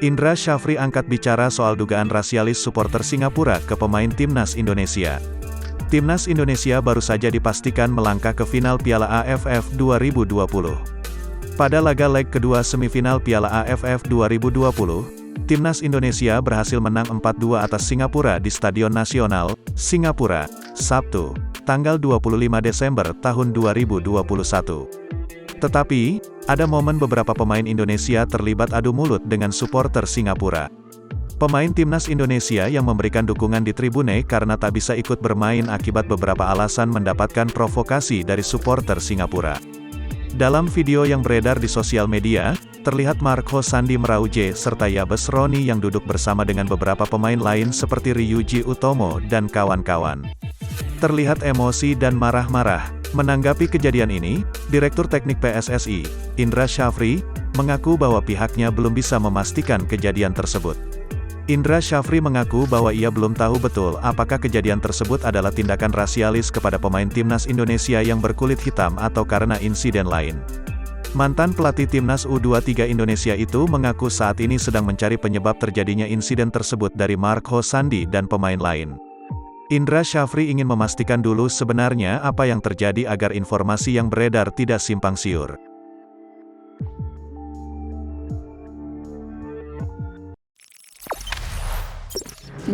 Indra Syafri angkat bicara soal dugaan rasialis supporter Singapura ke pemain Timnas Indonesia. Timnas Indonesia baru saja dipastikan melangkah ke final Piala AFF 2020. Pada laga leg kedua semifinal Piala AFF 2020, Timnas Indonesia berhasil menang 4-2 atas Singapura di Stadion Nasional, Singapura, Sabtu, tanggal 25 Desember tahun 2021. Tetapi, ada momen beberapa pemain Indonesia terlibat adu mulut dengan supporter Singapura. Pemain Timnas Indonesia yang memberikan dukungan di tribune karena tak bisa ikut bermain akibat beberapa alasan mendapatkan provokasi dari supporter Singapura. Dalam video yang beredar di sosial media, terlihat Marco Sandi Merauje serta Yabes Roni yang duduk bersama dengan beberapa pemain lain seperti Ryuji Utomo dan kawan-kawan. Terlihat emosi dan marah-marah. Menanggapi kejadian ini, Direktur Teknik PSSI, Indra Syafri, mengaku bahwa pihaknya belum bisa memastikan kejadian tersebut. Indra Syafri mengaku bahwa ia belum tahu betul apakah kejadian tersebut adalah tindakan rasialis kepada pemain Timnas Indonesia yang berkulit hitam atau karena insiden lain. Mantan pelatih Timnas U23 Indonesia itu mengaku saat ini sedang mencari penyebab terjadinya insiden tersebut dari Marco Sandi dan pemain lain. Indra Syafri ingin memastikan dulu sebenarnya apa yang terjadi agar informasi yang beredar tidak simpang siur.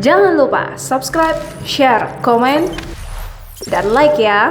Jangan lupa subscribe, share, komen, dan like ya!